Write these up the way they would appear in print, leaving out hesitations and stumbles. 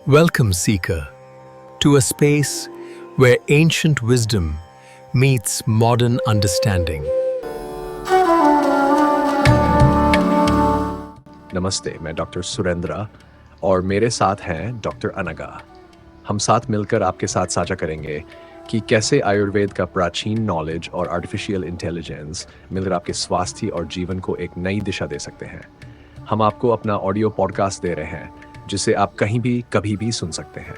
Welcome, Seeker, to a space where ancient wisdom meets modern understanding. नमस्ते, मैं doctor Surendra और मेरे साथ हैं डॉक्टर अनगा। हम साथ मिलकर आपके साथ साझा करेंगे कि कैसे आयुर्वेद का प्राचीन नॉलेज और आर्टिफिशियल इंटेलिजेंस मिलकर आपके स्वास्थ्य और जीवन को एक नई दिशा दे सकते हैं। हम आपको अपना ऑडियो पॉडकास्ट दे रहे हैं जिसे आप कहीं भी कभी भी सुन सकते हैं।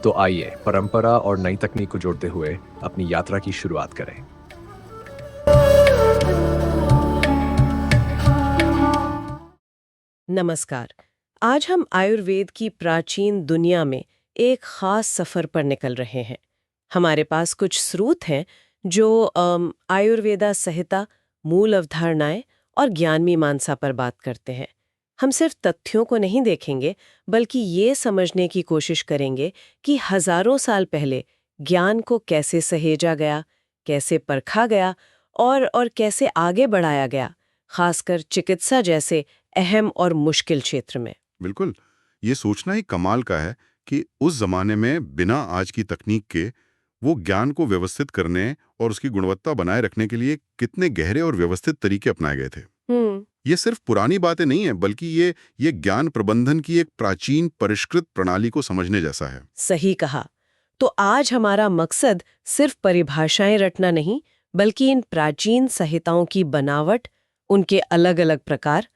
तो आइए परंपरा और नई तकनीक को जोड़ते हुए अपनी यात्रा की शुरुआत करें। नमस्कार। आज हम आयुर्वेद की प्राचीन दुनिया में एक खास सफर पर निकल रहे हैं। हमारे पास कुछ स्रोत हैं जो आयुर्वेदा संहिता, मूल अवधारणाएं और ज्ञान मीमांसा पर बात करते हैं। हम सिर्फ तथ्यों को नहीं देखेंगे, बल्कि ये समझने की कोशिश करेंगे कि हजारों साल पहले ज्ञान को कैसे सहेजा गया, कैसे परखा गया और कैसे आगे बढ़ाया गया, खासकर चिकित्सा जैसे अहम और मुश्किल क्षेत्र में। बिल्कुल, ये सोचना ही कमाल का है कि उस जमाने में बिना आज की तकनीक के वो ज्ञान को व्यवस्थित करने और उसकी गुणवत्ता बनाए रखने के लिए कितने गहरे और व्यवस्थित तरीके अपनाए गए थे। ये सिर्फ पुरानी बातें नहीं है, बल्कि ये ज्ञान प्रबंधन की एक प्राचीन परिष्कृत प्रणाली को समझने जैसा है। सही कहा। तो आज हमारा मकसद सिर्फ परिभाषाएं रटना नहीं, बल्कि इन प्राचीन संहिताओं की बनावट, उनके अलग अलग प्रकार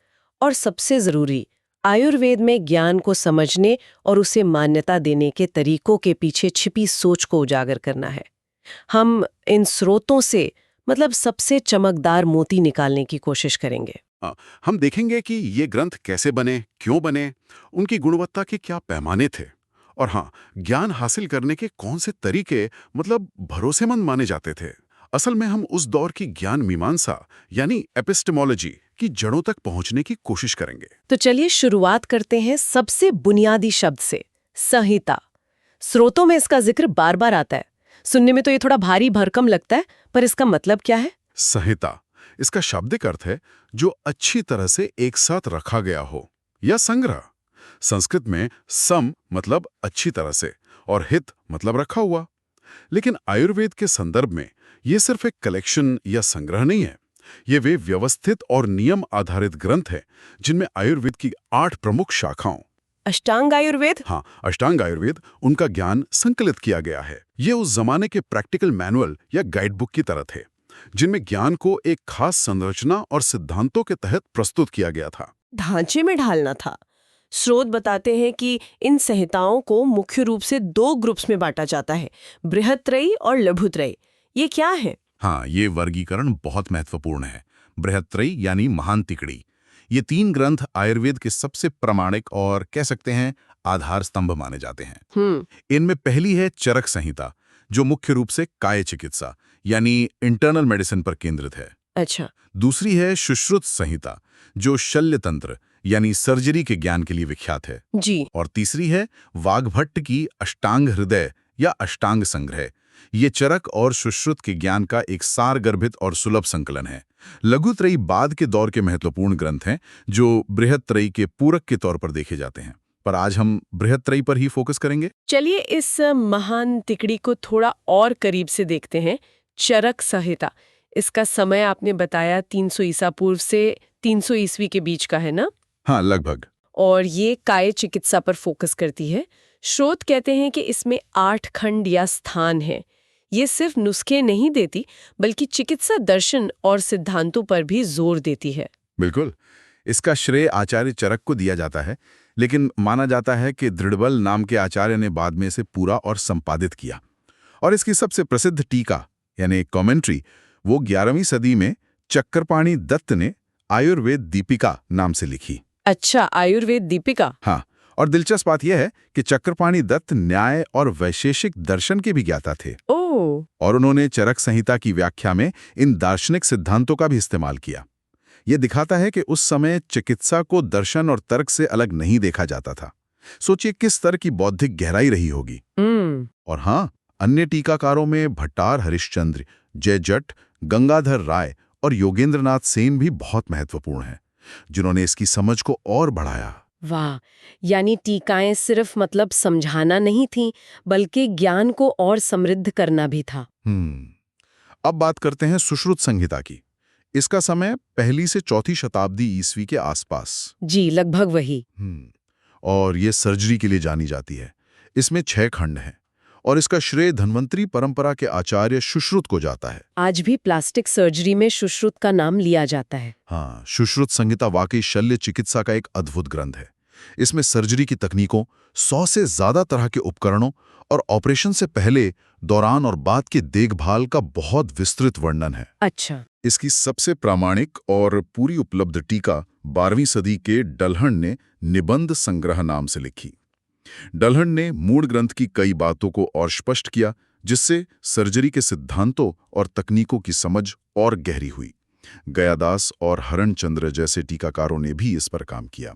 और सबसे जरूरी आयुर्वेद में ज्ञान को समझने और उसे मान्यता देने के तरीकों के पीछे छिपी सोच को उजागर करना है। हम इन स्रोतों से सबसे चमकदार मोती निकालने की कोशिश करेंगे। हम देखेंगे कि ये ग्रंथ कैसे बने, क्यों बने, उनकी गुणवत्ता के क्या पैमाने थे, और हाँ, ज्ञान हासिल करने के कौन से तरीके भरोसेमंद माने जाते थे। असल में हम उस दौर की ज्ञान मीमांसा यानी एपिस्टेमोलॉजी की जड़ों तक पहुंचने की कोशिश करेंगे। तो चलिए शुरुआत करते हैं सबसे बुनियादी शब्द से, संहिता। स्रोतों में इसका जिक्र बार बार आता है। सुनने में तो ये थोड़ा भारी भरकम लगता है, पर इसका मतलब क्या है? संहिता, इसका शाब्दिक अर्थ है जो अच्छी तरह से एक साथ रखा गया हो, या संग्रह। संस्कृत में सम मतलब अच्छी तरह से और हित मतलब रखा हुआ। लेकिन आयुर्वेद के संदर्भ में ये सिर्फ एक कलेक्शन या संग्रह नहीं है। ये वे व्यवस्थित और नियम आधारित ग्रंथ हैं जिनमें आयुर्वेद की 8 प्रमुख शाखाओं, अष्टांग आयुर्वेद, अष्टांग आयुर्वेद, उनका ज्ञान संकलित किया गया है। ये उस जमाने के प्रैक्टिकल मैनुअल या गाइड बुक की तरह थे, जिनमें ज्ञान को एक खास संरचना और सिद्धांतों के तहत प्रस्तुत किया गया था, ढांचे में ढालना था। स्रोत बताते हैं कि इन संहिताओं को मुख्य रूप से 2 ग्रुप्स में बांटा जाता है, बृहत्त्रयी और लघुत्रयी। ये क्या है? हाँ, ये वर्गीकरण बहुत महत्वपूर्ण है। बृहत्त्रयी यानी महान तिकड़ी। ये 3 ग्रंथ आयुर्वेद के सबसे प्रामाणिक और कह सकते हैं आधार स्तंभ माने जाते हैं। इनमें पहली है चरक संहिता, जो मुख्य रूप से काय चिकित्सा यानी इंटरनल मेडिसिन पर केंद्रित है। अच्छा। दूसरी है सुश्रुत संहिता, जो शल्य तंत्र यानी सर्जरी के ज्ञान के लिए विख्यात है जी। और तीसरी है वाग्भट्ट की अष्टांग हृदय या अष्टांग संग्रह। ये चरक और सुश्रुत के ज्ञान का एक सारगर्भित और सुलभ संकलन है। लघुत्रयी बाद के दौर के महत्वपूर्ण ग्रंथ हैं जो बृहत्त्रयी के पूरक के तौर पर देखे जाते हैं, पर आज हम बृहत्त्रयी पर ही फोकस करेंगे। चलिए इस महान तिकड़ी को थोड़ा और करीब से देखते हैं। चरक संहिता, इसका समय आपने बताया 300 ईसा पूर्व से 300 ईस्वी के बीच का है ना? हाँ, लगभग। और ये काय चिकित्सा पर फोकस करती है। स्रोत कहते हैं कि इसमें 8 खंड या स्थान हैं। ये सिर्फ नुस्खे नहीं देती, बल्कि चिकित्सा दर्शन और सिद्धांतों पर भी जोर देती है। बिल्कुल, इसका श्रेय आचार्य चरक को दिया जाता है, लेकिन माना जाता है कि दृढ़बल नाम के आचार्य ने बाद में इसे पूरा और संपादित किया। और इसकी सबसे प्रसिद्ध टीका यानी कमेंट्री वो 11वीं सदी में चक्रपाणि दत्त ने आयुर्वेद दीपिका नाम से लिखी। अच्छा, आयुर्वेद दीपिका। हाँ, और दिलचस्प बात यह है कि चक्रपाणि दत्त न्याय और वैशेषिक दर्शन के भी ज्ञाता थे। ओह। और उन्होंने चरक संहिता की व्याख्या में इन दार्शनिक सिद्धांतों का भी इस्तेमाल किया। यह दिखाता है कि उस समय चिकित्सा को दर्शन और तर्क से अलग नहीं देखा जाता था। सोचिए किस स्तर की बौद्धिक गहराई रही होगी। और हाँ, अन्य टीकाकारों में भट्टार हरिश्चंद्र, जयजट, गंगाधर राय और योगेंद्रनाथ सेन भी बहुत महत्वपूर्ण हैं, जिन्होंने इसकी समझ को और बढ़ाया। वाह, यानी टीकाएं सिर्फ मतलब समझाना नहीं थीं, बल्कि ज्ञान को और समृद्ध करना भी था। अब बात करते हैं सुश्रुत संहिता की। इसका समय पहली से चौथी शताब्दी ईस्वी के आसपास। जी, लगभग वही। और ये सर्जरी के लिए जानी जाती है। इसमें 6 खंड हैं और इसका श्रेय धन्वंतरी परंपरा के आचार्य सुश्रुत को जाता है। आज भी प्लास्टिक सर्जरी में सुश्रुत का नाम लिया जाता है। हाँ, सुश्रुत संहिता वाकई शल्य चिकित्सा का एक अद्भुत ग्रंथ है। इसमें सर्जरी की तकनीकों, 100 से ज्यादा तरह के उपकरणों और ऑपरेशन से पहले, दौरान और बाद की देखभाल का बहुत विस्तृत वर्णन है। अच्छा। इसकी सबसे प्रामाणिक और पूरी उपलब्ध टीका 12वीं सदी के डलहन ने निबंध संग्रह नाम से लिखी। डलहन ने मूल ग्रंथ की कई बातों को और स्पष्ट किया, जिससे सर्जरी के सिद्धांतों और तकनीकों की समझ और गहरी हुई। गयादास और हरणचंद्र जैसे टीकाकारों ने भी इस पर काम किया।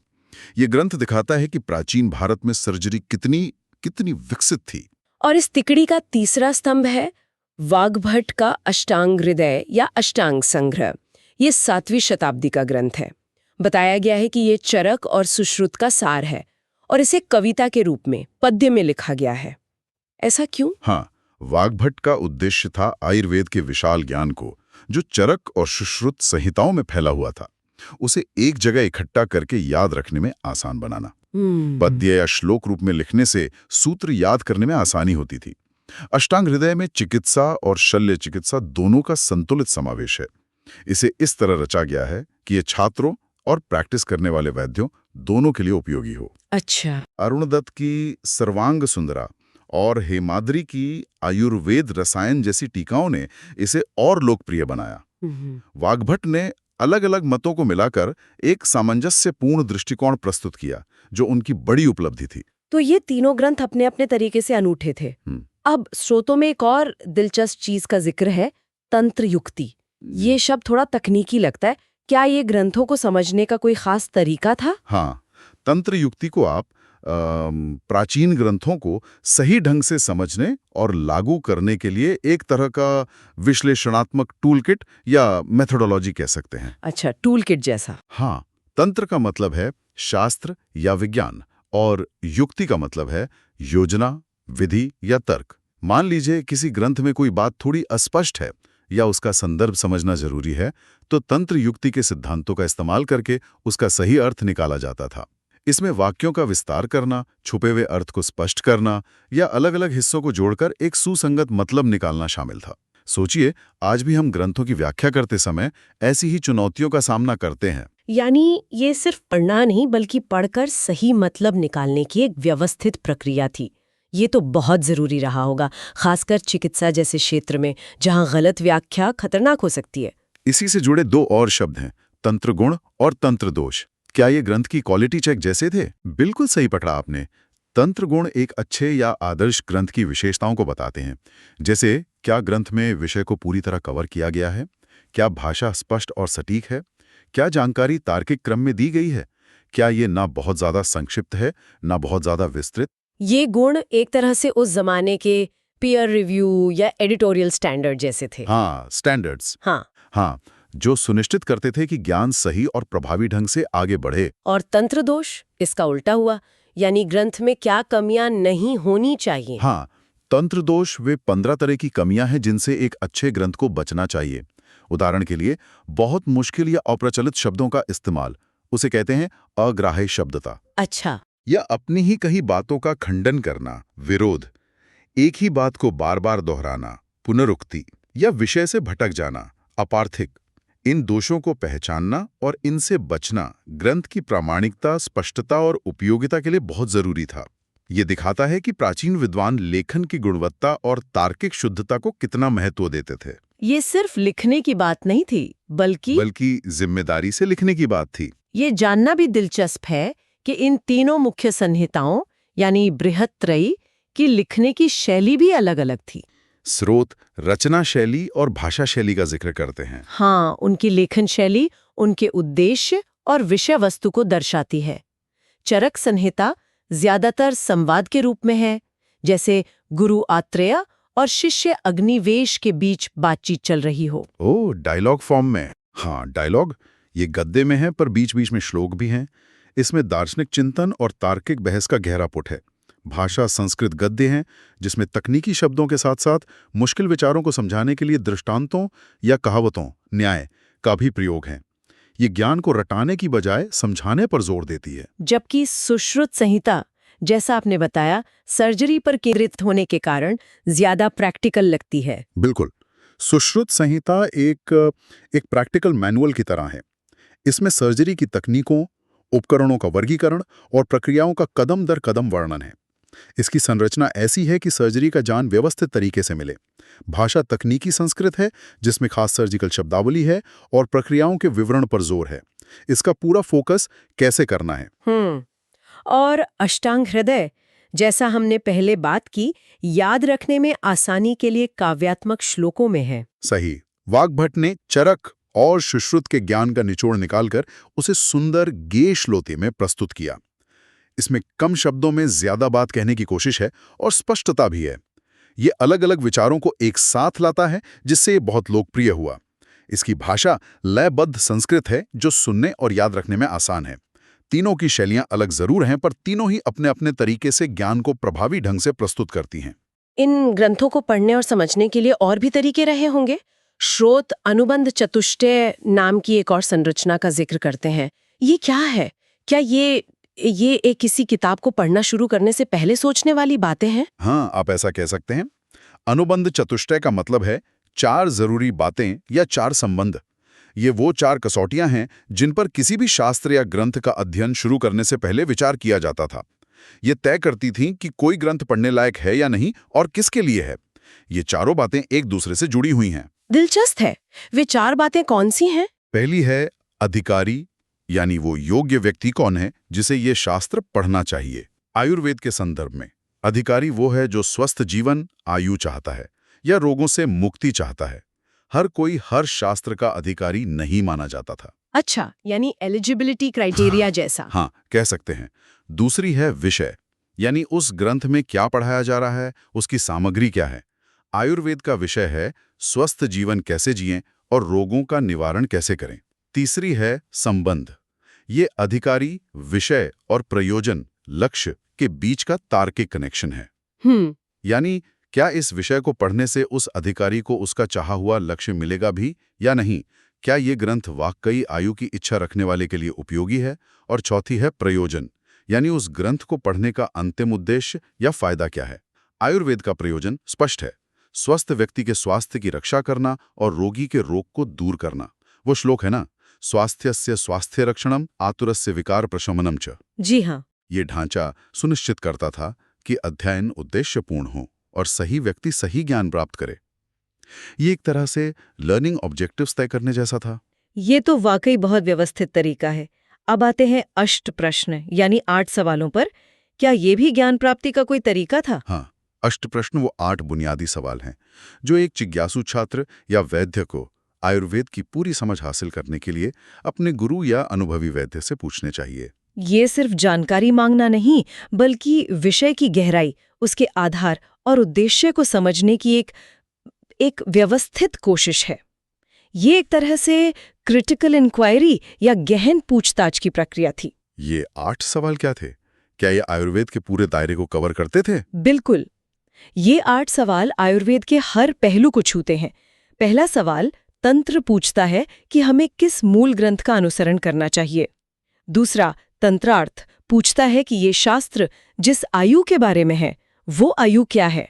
ये ग्रंथ दिखाता है कि प्राचीन भारत में सर्जरी कितनी विकसित थी। और इस तिकड़ी का तीसरा स्तंभ है वाग्भट का अष्टांग हृदय या अष्टांग संग्रह। ये 7वीं शताब्दी का ग्रंथ है। बताया गया है कि ये चरक और सुश्रुत का सार है और इसे कविता के रूप में पद्य में लिखा गया है। ऐसा क्यों? हाँ, वाग्भट का उद्देश्य था आयुर्वेद के विशाल ज्ञान को, जो चरक और सुश्रुत संहिताओं में फैला हुआ था, उसे एक जगह इकट्ठा करके याद रखने में आसान बनाना। पद्य या श्लोक रूप में लिखने से सूत्र याद करने में आसानी होती थी। अष्टांग हृदय में चिकित्सा और शल्य चिकित्सा दोनों का संतुलित समावेश है। इसे इस तरह रचा गया है कि ये छात्रों और प्रैक्टिस करने वाले वैद्यों दोनों के लिए उपयोगी हो। अच्छा। अरुण दत्त की सर्वांग सुंदरा और हेमाद्री की आयुर्वेद रसायन जैसी टीकाओं ने इसे और लोकप्रिय बनाया। वाग्भट ने अलग अलग मतों को मिलाकर एक सामंजस्यपूर्ण दृष्टिकोण प्रस्तुत किया, जो उनकी बड़ी उपलब्धि थी। तो ये तीनों ग्रंथ अपने अपने तरीके से अनूठे थे। अब स्रोतों में एक और दिलचस्प चीज का जिक्र है, तंत्र युक्ति। ये शब्द थोड़ा तकनीकी लगता है। क्या ये ग्रंथों को समझने का कोई खास तरीका था? हाँ, तंत्र युक्ति को आप प्राचीन ग्रंथों को सही ढंग से समझने और लागू करने के लिए एक तरह का विश्लेषणात्मक टूलकिट या मेथोडोलॉजी कह सकते हैं। अच्छा, टूलकिट जैसा। हाँ, तंत्र का मतलब है शास्त्र या विज्ञान और युक्ति का मतलब है योजना, विधि या तर्क। मान लीजिए किसी ग्रंथ में कोई बात थोड़ी अस्पष्ट है या उसका संदर्भ समझना जरूरी है, तो तंत्र युक्ति के सिद्धांतों का इस्तेमाल करके उसका सही अर्थ निकाला जाता था। इसमें वाक्यों का विस्तार करना, छुपे हुए अर्थ को स्पष्ट करना या अलग अलग हिस्सों को जोड़कर एक सुसंगत मतलब निकालना शामिल था। सोचिए, आज भी हम ग्रंथों की व्याख्या करते समय ऐसी ही चुनौतियों का सामना करते हैं। यानी ये सिर्फ पढ़ना नहीं, बल्कि पढ़कर सही मतलब निकालने की एक व्यवस्थित प्रक्रिया थी। ये तो बहुत जरूरी रहा होगा, खासकर चिकित्सा जैसे क्षेत्र में, जहां गलत व्याख्या खतरनाक हो सकती है। इसी से जुड़े 2 और शब्द हैं, तंत्र गुण और तंत्र दोष। क्या ये ग्रंथ की क्वालिटी चेक जैसे थे? बिल्कुल सही पकड़ा आपने। तंत्र गुण एक अच्छे या आदर्श ग्रंथ की विशेषताओं को बताते हैं, जैसे क्या ग्रंथ में विषय को पूरी तरह कवर किया गया है, क्या भाषा स्पष्ट और सटीक है, क्या जानकारी तार्किक क्रम में दी गई है, क्या ये ना बहुत ज्यादा संक्षिप्त है ना बहुत ज्यादा विस्तृत। ये गुण एक तरह से उस जमाने के पीयर रिव्यू या एडिटोरियल स्टैंडर्ड जैसे थे। हाँ, स्टैंडर्ड्स। हाँ, जो सुनिश्चित करते थे कि ज्ञान सही और प्रभावी ढंग से आगे बढ़े। और तंत्र दोष इसका उल्टा हुआ, यानी ग्रंथ में क्या कमियां नहीं होनी चाहिए। हाँ, तंत्र दोष वे 15 तरह की कमियां हैं जिनसे एक अच्छे ग्रंथ को बचना चाहिए। उदाहरण के लिए, बहुत मुश्किल या अप्रचलित शब्दों का इस्तेमाल, उसे कहते हैं अग्राह्य शब्दता। अच्छा। या अपनी ही कही बातों का खंडन करना, विरोध, एक ही बात को बार बार दोहराना, पुनरुक्ति, या विषय से भटक जाना, अपार्थिक। इन दोषों को पहचानना और इनसे बचना ग्रंथ की प्रामाणिकता, स्पष्टता और उपयोगिता के लिए बहुत जरूरी था। ये दिखाता है कि प्राचीन विद्वान लेखन की गुणवत्ता और तार्किक शुद्धता को कितना महत्व देते थे। ये सिर्फ लिखने की बात नहीं थी, बल्कि जिम्मेदारी से लिखने की बात थी। ये जानना भी दिलचस्प है कि इन तीनों मुख्य संहिताओं यानी बृहत्त्रयी की लिखने की शैली भी अलग अलग थी। स्रोत रचना शैली और भाषा शैली का जिक्र करते हैं। हाँ, उनकी लेखन शैली उनके उद्देश्य और विषय वस्तु को दर्शाती है। चरक संहिता ज्यादातर संवाद के रूप में है, जैसे गुरु आत्रेय और शिष्य अग्निवेश के बीच बातचीत चल रही हो। डायलॉग फॉर्म में। हाँ, डायलॉग ये गद्य में है, पर बीच बीच में श्लोक भी हैं। इसमें दार्शनिक चिंतन और तार्किक बहस का गहरा पुट है। भाषा संस्कृत गद्य हैं जिसमें तकनीकी शब्दों के साथ साथ मुश्किल विचारों को समझाने के लिए दृष्टांतों या कहावतों, न्याय का भी प्रयोग है। ये ज्ञान को रटाने की बजाय समझाने पर जोर देती है। जबकि सुश्रुत संहिता, जैसा आपने बताया, सर्जरी पर केंद्रित होने के कारण ज्यादा प्रैक्टिकल लगती है। बिल्कुल। सुश्रुत संहिता एक प्रैक्टिकल मैनुअल की तरह है। इसमें सर्जरी की तकनीकों, उपकरणों का वर्गीकरण और प्रक्रियाओं का कदम दर कदम वर्णन है। इसकी संरचना ऐसी है कि सर्जरी का ज्ञान व्यवस्थित तरीके से मिले। भाषा तकनीकी संस्कृत है जिसमें खास सर्जिकल शब्दावली है और प्रक्रियाओं के विवरण पर जोर है। इसका पूरा फोकस कैसे करना है। और अष्टांग हृदय, जैसा हमने पहले बात की, याद रखने में आसानी के लिए काव्यात्मक श्लोकों में है। सही। वाग्भट ने चरक और सुश्रुत के ज्ञान का निचोड़ निकालकर उसे सुंदर गेय श्लोति में प्रस्तुत किया। इसमें कम शब्दों में ज्यादा बात कहने की कोशिश है और स्पष्टता भी है। ये अलग अलग विचारों को एक साथ लाता है जिससे ये बहुत लोकप्रिय हुआ। इसकी भाषा लयबद्ध संस्कृत है जो सुनने और याद रखने में आसान है। तीनों की शैलियां अलग जरूर हैं पर तीनों ही अपने अपने तरीके से ज्ञान को प्रभावी ढंग से प्रस्तुत करती हैं। इन ग्रंथों को पढ़ने और समझने के लिए और भी तरीके रहे होंगे। श्रोत अनुबंध चतुष्टय नाम की एक और संरचना का जिक्र करते हैं। ये क्या है? क्या ये एक किसी किताब को पढ़ना शुरू करने से पहले सोचने वाली बातें हैं? हाँ, आप ऐसा कह सकते हैं। अनुबंध चतुष्टय का मतलब है 4 जरूरी बातें या 4 संबंध। ये वो 4 कसौटियां हैं जिन पर किसी भी शास्त्र या ग्रंथ का अध्ययन शुरू करने से पहले विचार किया जाता था। ये तय करती थीं कि कोई ग्रंथ पढ़ने लायक है या नहीं और किसके लिए है। ये चारों बातें एक दूसरे से जुड़ी हुई हैं। दिलचस्प है। वे 4 बातें कौन सी हैं? पहली है अधिकारी, यानी वो योग्य व्यक्ति कौन है जिसे ये शास्त्र पढ़ना चाहिए। आयुर्वेद के संदर्भ में अधिकारी वो है जो स्वस्थ जीवन, आयु चाहता है या रोगों से मुक्ति चाहता है। हर कोई हर शास्त्र का अधिकारी नहीं माना जाता था। अच्छा, यानी एलिजिबिलिटी क्राइटेरिया जैसा। हाँ, कह सकते हैं। दूसरी है विषय, यानी उस ग्रंथ में क्या पढ़ाया जा रहा है, उसकी सामग्री क्या है। आयुर्वेद का विषय है स्वस्थ जीवन कैसे जिएं और रोगों का निवारण कैसे करें। तीसरी है संबंध। ये अधिकारी, विषय और प्रयोजन, लक्ष्य के बीच का तार्किक कनेक्शन है। यानी क्या इस विषय को पढ़ने से उस अधिकारी को उसका चाहा हुआ लक्ष्य मिलेगा भी या नहीं। क्या ये ग्रंथ वाकई आयु की इच्छा रखने वाले के लिए उपयोगी है। और चौथी है प्रयोजन, यानी उस ग्रंथ को पढ़ने का अंतिम उद्देश्य या फायदा क्या है। आयुर्वेद का प्रयोजन स्पष्ट है, स्वस्थ व्यक्ति के स्वास्थ्य की रक्षा करना और रोगी के रोग को दूर करना। वो श्लोक है ना, स्वास्थ्यस्य स्वास्थ्य रक्षणम आतुरस्य विकार प्रशमनम च। जी हाँ। ये ढांचा सुनिश्चित करता था कि अध्ययन उद्देश्यपूर्ण हो और सही व्यक्ति सही ज्ञान प्राप्त करे। ये एक तरह से लर्निंग ऑब्जेक्टिव्स तय करने जैसा था। ये तो वाकई बहुत व्यवस्थित तरीका है। अब आते हैं अष्ट प्रश्न, यानी 8 सवालों पर। क्या ये भी ज्ञान प्राप्ति का कोई तरीका था? हाँ, अष्ट प्रश्न वो 8 बुनियादी सवाल हैं जो एक जिज्ञासु छात्र या वैद्य को आयुर्वेद की पूरी समझ हासिल करने के लिए अपने गुरु या अनुभवी वैद्य से पूछने चाहिए। ये सिर्फ जानकारी मांगना नहीं, बल्कि विषय की गहराई, उसके आधार और उद्देश्य को समझने की एक व्यवस्थित कोशिश है। ये एक तरह से क्रिटिकल इंक्वायरी या गहन पूछताछ की प्रक्रिया थी। ये 8 सवाल क्या थे? क्या ये आयुर्वेद के पूरे दायरे को कवर करते थे? बिल्कुल। ये 8 सवाल आयुर्वेद के हर पहलू को छूते हैं। पहला सवाल तंत्र पूछता है कि हमें किस मूल ग्रंथ का अनुसरण करना चाहिए। दूसरा, तंत्रार्थ पूछता है कि ये शास्त्र जिस आयु के बारे में है, वो आयु क्या है।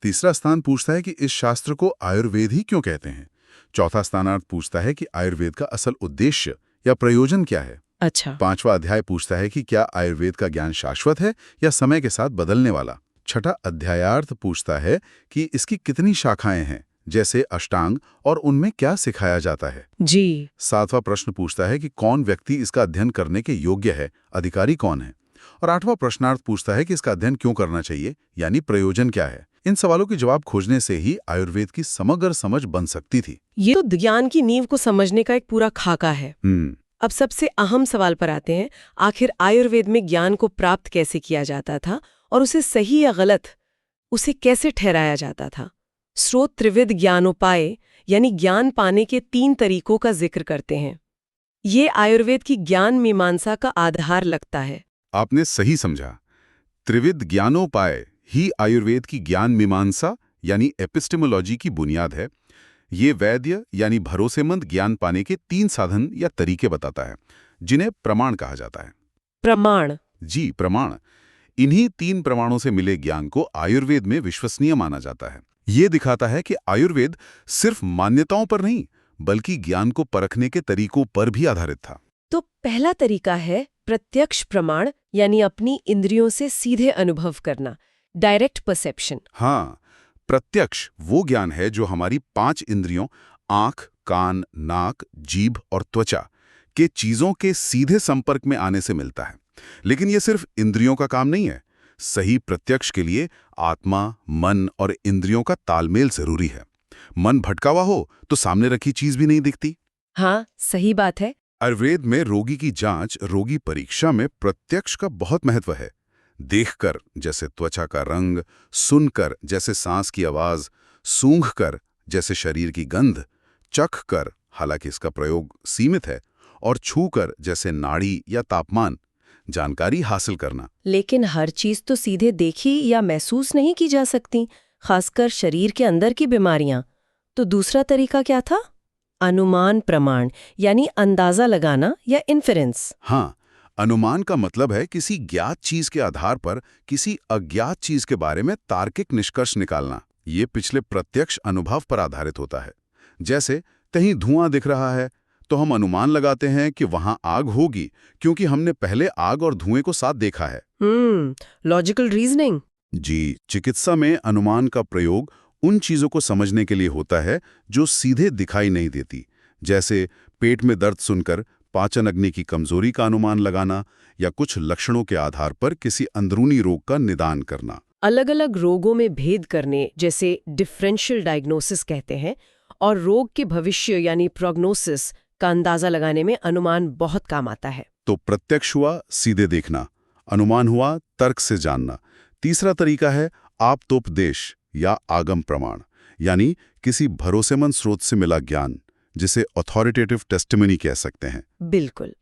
तीसरा स्थान पूछता है कि इस शास्त्र को आयुर्वेद ही क्यों कहते हैं। चौथा स्थानार्थ पूछता है कि आयुर्वेद का असल उद्देश्य या प्रयोजन क्या है। अच्छा। 5वां अध्याय पूछता है कि क्या आयुर्वेद का ज्ञान शाश्वत है या समय के साथ बदलने वाला। 6ठा अध्यायार्थ पूछता है कि इसकी कितनी शाखाएं हैं, जैसे अष्टांग, और उनमें क्या सिखाया जाता है। जी। 7वां प्रश्न पूछता है कि कौन व्यक्ति इसका अध्ययन करने के योग्य है, अधिकारी कौन है। और 8वां प्रश्नार्थ पूछता है कि इसका अध्ययन क्यों करना चाहिए, यानी प्रयोजन क्या है। इन सवालों के जवाब खोजने से ही आयुर्वेद की समग्र समझ बन सकती थी। ये तो ज्ञान की नींव को समझने का एक पूरा खाका है। अब सबसे अहम सवाल पर आते हैं। आखिर आयुर्वेद में ज्ञान को प्राप्त कैसे किया जाता था और उसे सही या गलत उसे कैसे ठहराया जाता था। स्रोत त्रिविध ज्ञानोपाय, यानी ज्ञान पाने के 3 तरीकों का जिक्र करते हैं। ये आयुर्वेद की ज्ञान मीमांसा का आधार लगता है। आपने सही समझा। त्रिविध ज्ञानोपाय ही आयुर्वेद की ज्ञान मीमांसा यानी एपिस्टेमोलॉजी की बुनियाद है। ये वैद्य यानी भरोसेमंद ज्ञान पाने के 3 साधन या तरीके बताता है, जिन्हें प्रमाण कहा जाता है। प्रमाण। जी, प्रमाण। इन्हीं 3 प्रमाणों से मिले ज्ञान को आयुर्वेद में विश्वसनीय माना जाता है। ये दिखाता है कि आयुर्वेद सिर्फ मान्यताओं पर नहीं, बल्कि ज्ञान को परखने के तरीकों पर भी आधारित था। तो पहला तरीका है प्रत्यक्ष प्रमाण, यानी अपनी इंद्रियों से सीधे अनुभव करना, डायरेक्ट परसेप्शन। हाँ, प्रत्यक्ष वो ज्ञान है जो हमारी 5 इंद्रियों आंख, कान, नाक, जीभ और त्वचा के चीजों के सीधे संपर्क में आने से मिलता है। लेकिन ये सिर्फ इंद्रियों का काम नहीं है। सही प्रत्यक्ष के लिए आत्मा, मन और इंद्रियों का तालमेल जरूरी है। मन भटका हुआ हो तो सामने रखी चीज भी नहीं दिखती। हाँ, सही बात है। आयुर्वेद में रोगी की जांच, रोगी परीक्षा में प्रत्यक्ष का बहुत महत्व है। देखकर, जैसे त्वचा का रंग, सुनकर, जैसे सांस की आवाज, सूंघकर, जैसे शरीर की गंध, चखकर, हालांकि इसका प्रयोग सीमित है, और छूकर, जैसे नाड़ी या तापमान, जानकारी हासिल करना। लेकिन हर चीज तो सीधे देखी या महसूस नहीं की जा सकती, खासकर शरीर के अंदर की बीमारियां। तो दूसरा तरीका क्या था? अनुमान प्रमाण, यानी अंदाजा लगाना या इन्फेरेंस। हाँ, अनुमान का मतलब है किसी ज्ञात चीज के आधार पर किसी अज्ञात चीज के बारे में तार्किक निष्कर्ष निकालना। ये पिछले प्रत्यक्ष अनुभव पर आधारित होता है। जैसे कहीं धुआं दिख रहा है तो हम अनुमान लगाते हैं कि वहां आग होगी, क्योंकि हमने पहले आग और धुएं को साथ देखा है। Logical reasoning. जी, चिकित्सा में अनुमान का प्रयोग उन चीजों को समझने के लिए होता है जो सीधे दिखाई नहीं देती, जैसे पेट में दर्द सुनकर पाचन अग्नि की कमजोरी का अनुमान लगाना या कुछ लक्षणों के आधार पर किसी अंदरूनी रोग का निदान करना। अलग अलग रोगों में भेद करने, जैसे डिफरेंशियल डायग्नोसिस कहते हैं, और रोग के भविष्य यानी प्रोग्नोसिस का अंदाजा लगाने में अनुमान बहुत काम आता है। तो प्रत्यक्ष हुआ सीधे देखना, अनुमान हुआ तर्क से जानना। तीसरा तरीका है आप्तोपदेश या आगम प्रमाण, यानी किसी भरोसेमंद स्रोत से मिला ज्ञान, जिसे ऑथोरिटेटिव टेस्टिमनी कह सकते हैं। बिल्कुल।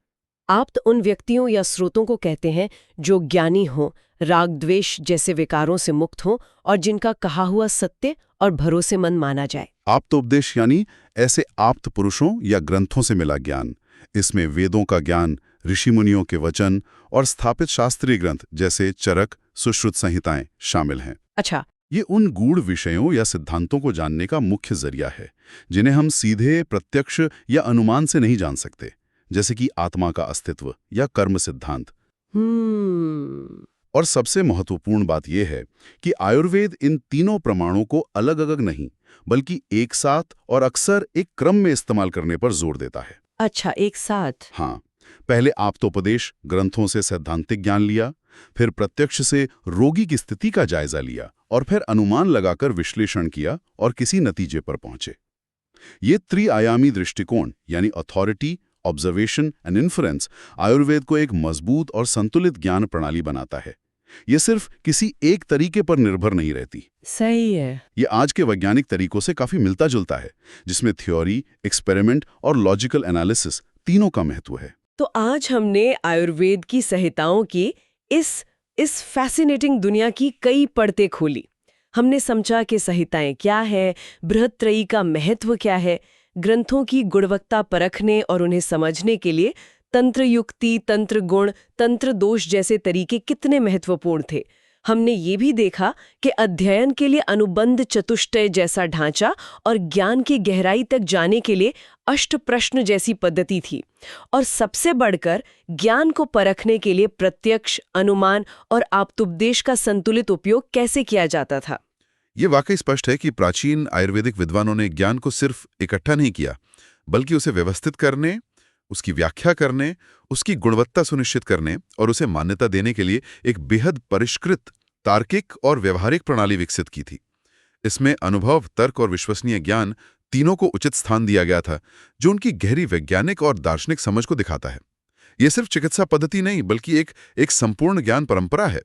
आप्त उन व्यक्तियों या स्रोतों को कहते हैं जो ज्ञानी हों, राग द्वेष जैसे विकारों से मुक्त हों और जिनका कहा हुआ सत्य और भरोसेमंद माना जाए। आप्तोपदेश यानी ऐसे आप्त पुरुषों या ग्रंथों से मिला ज्ञान। इसमें वेदों का ज्ञान, ऋषि मुनियों के वचन और स्थापित शास्त्रीय ग्रंथ जैसे चरक, सुश्रुत संहिताएं शामिल हैं। अच्छा, ये उन गूढ़ विषयों या सिद्धांतों को जानने का मुख्य जरिया है जिन्हें हम सीधे प्रत्यक्ष या अनुमान से नहीं जान सकते, जैसे कि आत्मा का अस्तित्व या कर्म सिद्धांत। और सबसे महत्वपूर्ण बात यह है कि आयुर्वेद इन तीनों प्रमाणों को अलग अलग नहीं, बल्कि एक साथ और अक्सर एक क्रम में इस्तेमाल करने पर जोर देता है। अच्छा, एक साथ। हाँ, पहले आप्तोपदेश ग्रंथों से सैद्धांतिक ज्ञान लिया, फिर प्रत्यक्ष से रोगी की स्थिति का जायजा लिया, और फिर अनुमान लगाकर विश्लेषण किया और किसी नतीजे पर पहुंचे। ये त्रिआयामी दृष्टिकोण यानी authority, observation and inference Ayurveda को एक मजबूत और संतुलित ज्ञान प्रणाली बनाता है। ये सिर्फ किसी एक तरीके पर निर्भर नहीं रहती। सही है। ये आज के वैज्ञानिक तरीकों से काफी मिलता जुलता है, जिसमें थ्योरी, एक्सपेरिमेंट और लॉजिकल एनालिसिस तीनों का महत्व है। तो आज हमने आयुर्वेद की संहिताओं की इस फैसिनेटिंग दुनिया की कई परतें खोली। हमने समझा कि संहिताएं क्या है, बृहत्त्रयी का महत्व क्या है, ग्रंथों की गुणवत्ता परखने और उन्हें समझने के लिए तंत्र युक्ति, तंत्र गुण, तंत्र दोष जैसे तरीके कितने महत्वपूर्ण थे। हमने ये भी देखा कि अध्ययन के लिए अनुबंध चतुष्टय जैसा ढांचा और ज्ञान की गहराई तक जाने के लिए अष्ट प्रश्न जैसी पद्धति थी, और सबसे बढ़कर ज्ञान को परखने के लिए प्रत्यक्ष, अनुमान और आप्तोपदेश का संतुलित उपयोग कैसे किया जाता था। ये वाकई स्पष्ट है कि प्राचीन आयुर्वेदिक विद्वानों ने ज्ञान को सिर्फ इकट्ठा नहीं किया, बल्कि उसे व्यवस्थित करने, उसकी व्याख्या करने, उसकी गुणवत्ता सुनिश्चित करने और उसे मान्यता देने के लिए एक बेहद परिष्कृत, तार्किक और व्यवहारिक प्रणाली विकसित की थी। इसमें अनुभव, तर्क और विश्वसनीय ज्ञान तीनों को उचित स्थान दिया गया था, जो उनकी गहरी वैज्ञानिक और दार्शनिक समझ को दिखाता है। यह सिर्फ चिकित्सा पद्धति नहीं, बल्कि एक संपूर्ण ज्ञान परंपरा है।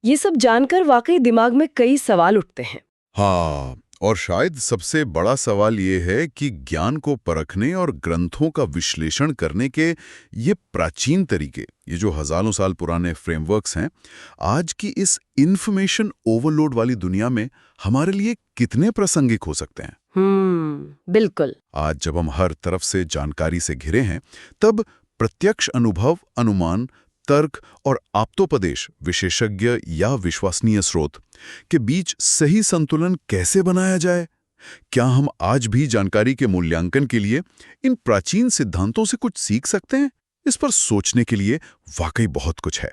ये सब जानकर वाकई दिमाग में कई सवाल उठते हैं। हाँ, और शायद सबसे बड़ा सवाल ये है कि ज्ञान को परखने और ग्रंथों का विश्लेषण करने के ये प्राचीन तरीके, ये जो हजारों साल पुराने फ्रेमवर्क्स हैं, आज की इस इंफॉर्मेशन ओवरलोड वाली दुनिया में हमारे लिए कितने प्रासंगिक हो सकते हैं। बिल्कुल। आज जब हम हर तरफ से जानकारी से घिरे हैं, तब प्रत्यक्ष अनुभव, अनुमान, तर्क और आप्तोपदेश, विशेषज्ञ या विश्वसनीय स्रोत के बीच सही संतुलन कैसे बनाया जाए? क्या हम आज भी जानकारी के मूल्यांकन के लिए इन प्राचीन सिद्धांतों से कुछ सीख सकते हैं? इस पर सोचने के लिए वाकई बहुत कुछ है।